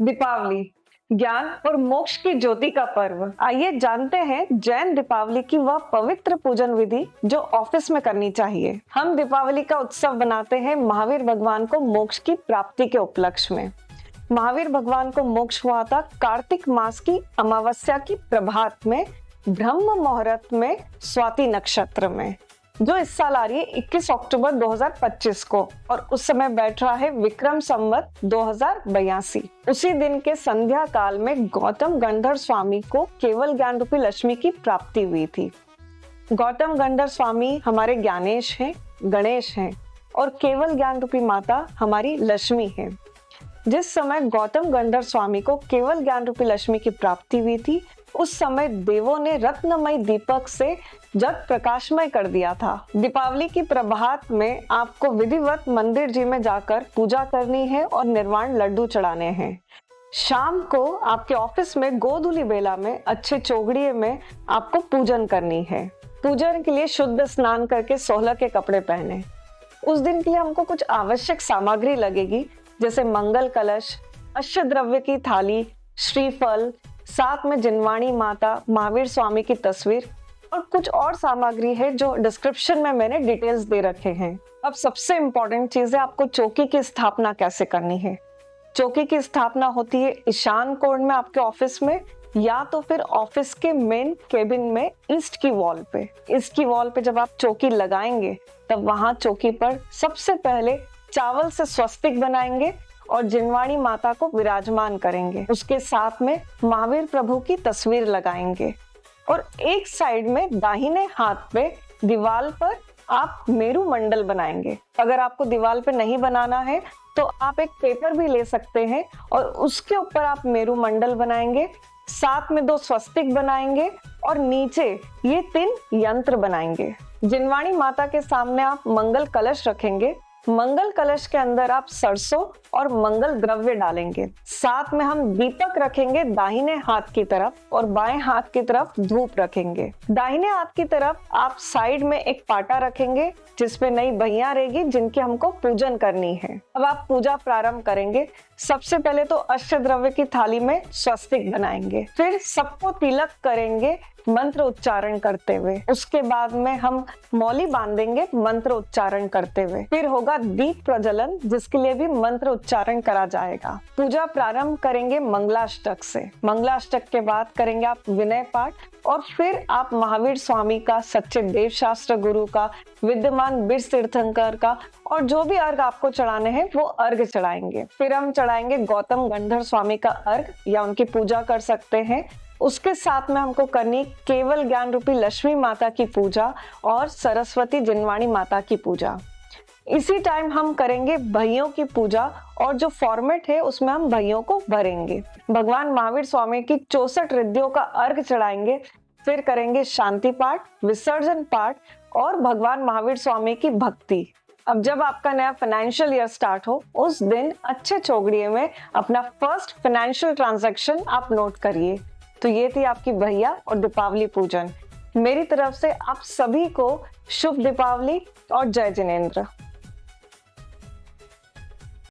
दीपावली ज्ञान और मोक्ष की ज्योति का पर्व। आइए जानते हैं जैन दीपावली की वह पवित्र पूजन विधि जो ऑफिस में करनी चाहिए। हम दीपावली का उत्सव बनाते हैं महावीर भगवान को मोक्ष की प्राप्ति के उपलक्ष्य में। महावीर भगवान को मोक्ष हुआ था कार्तिक मास की अमावस्या की प्रभात में, ब्रह्म मुहूर्त में, स्वाति नक्षत्र में, जो इस साल आ रही है 21 अक्टूबर 2025 को, और उस समय बैठ रहा है विक्रम संवत 2082। उसी दिन के संध्या काल में गौतम गंधर्व स्वामी को केवल ज्ञान रूपी लक्ष्मी की प्राप्ति हुई थी। गौतम गंधर्व स्वामी हमारे ज्ञानेश हैं, गणेश हैं, और केवल ज्ञान रूपी माता हमारी लक्ष्मी है। जिस समय गौतम गंधर्व स्वामी को केवल ज्ञान रूपी लक्ष्मी की प्राप्ति हुई थी, उस समय देवों ने रत्नमय दीपक से जग प्रकाशमय कर दिया था। दीपावली की प्रभात में आपको विधिवत मंदिर जी में जाकर पूजा करनी है और निर्वाण लड्डू चढ़ाने हैं। शाम को आपके ऑफिस में गोधूली बेला में अच्छे चौगड़िए में आपको पूजन करनी है। पूजन के लिए शुद्ध स्नान करके सोलह के कपड़े पहने। उस दिन के लिए हमको कुछ आवश्यक सामग्री लगेगी, जैसे मंगल कलश, अष्टद्रव्य की थाली, श्रीफल, साथ में जिनवाणी माता, महावीर स्वामी की तस्वीर और कुछ और सामग्री है जो डिस्क्रिप्शन में मैंने डिटेल्स दे रखे हैं। अब सबसे इम्पोर्टेंट चीज है आपको चौकी की स्थापना कैसे करनी है। चौकी की स्थापना होती है ईशान कोण में आपके ऑफिस में, या तो फिर ऑफिस के मेन केबिन में ईस्ट की वॉल पे। ईस्ट की वॉल पे जब आप चौकी लगाएंगे तब वहां चौकी पर सबसे पहले चावल से स्वस्तिक बनाएंगे और जिनवाणी माता को विराजमान करेंगे। उसके साथ में महावीर प्रभु की तस्वीर लगाएंगे और एक साइड में दाहिने हाथ पे दीवार पर आप मेरू मंडल बनाएंगे। अगर आपको दीवार पे नहीं बनाना है तो आप एक पेपर भी ले सकते हैं और उसके ऊपर आप मेरू मंडल बनाएंगे। साथ में 2 स्वस्तिक बनाएंगे और नीचे ये 3 यंत्र बनाएंगे। जिनवाणी माता के सामने आप मंगल कलश रखेंगे। मंगल कलश के अंदर आप सरसों और मंगल द्रव्य डालेंगे। साथ में हम दीपक रखेंगे दाहिने हाथ की तरफ और बाएं हाथ की तरफ धूप रखेंगे। दाहिने हाथ की तरफ आप साइड में एक पाटा रखेंगे जिसमें नई भैया रहेगी जिनकी हमको पूजन करनी है। अब आप पूजा प्रारंभ करेंगे। सबसे पहले तो अष्टद्रव्य की थाली में स्वस्तिक बनाएंगे, फिर सबको तिलक करेंगे मंत्र उच्चारण करते हुए। उसके बाद में हम मौली बांधेंगे मंत्र उच्चारण करते हुए। फिर होगा दीप प्रज्वलन जिसके लिए भी मंत्र उच्चारण करा जाएगा। पूजा प्रारंभ करेंगे मंगलाष्टक से। मंगलाष्टक के बाद करेंगे आप विनय पाठ और फिर आप महावीर स्वामी का, सच्चे देव शास्त्र गुरु का, विद्यमान बीर तीर्थंकर का और जो भी अर्घ आपको चढ़ाने हैं वो अर्घ चढ़ाएंगे। फिर हम चढ़ाएंगे गौतम गंधर्व स्वामी का अर्घ या उनकी पूजा कर सकते हैं। उसके साथ में हमको करनी केवल ज्ञान रूपी लक्ष्मी माता की पूजा और सरस्वती जिनवाणी माता की पूजा। इसी टाइम हम करेंगे भैयों की पूजा और जो फॉर्मेट है उसमें हम भैयों को भरेंगे। भगवान महावीर स्वामी की 64 रिद्धियों का अर्घ चढ़ाएंगे। फिर करेंगे शांति पाठ, विसर्जन पाठ और भगवान महावीर स्वामी की भक्ति। अब जब आपका नया फाइनेंशियल ईयर स्टार्ट हो उस दिन अच्छे चौगड़िए में अपना फर्स्ट फाइनेंशियल ट्रांजैक्शन आप नोट करिए। तो ये थी आपकी भैया और दीपावली पूजन। मेरी तरफ से आप सभी को शुभ दीपावली और जय जिनेंद्र।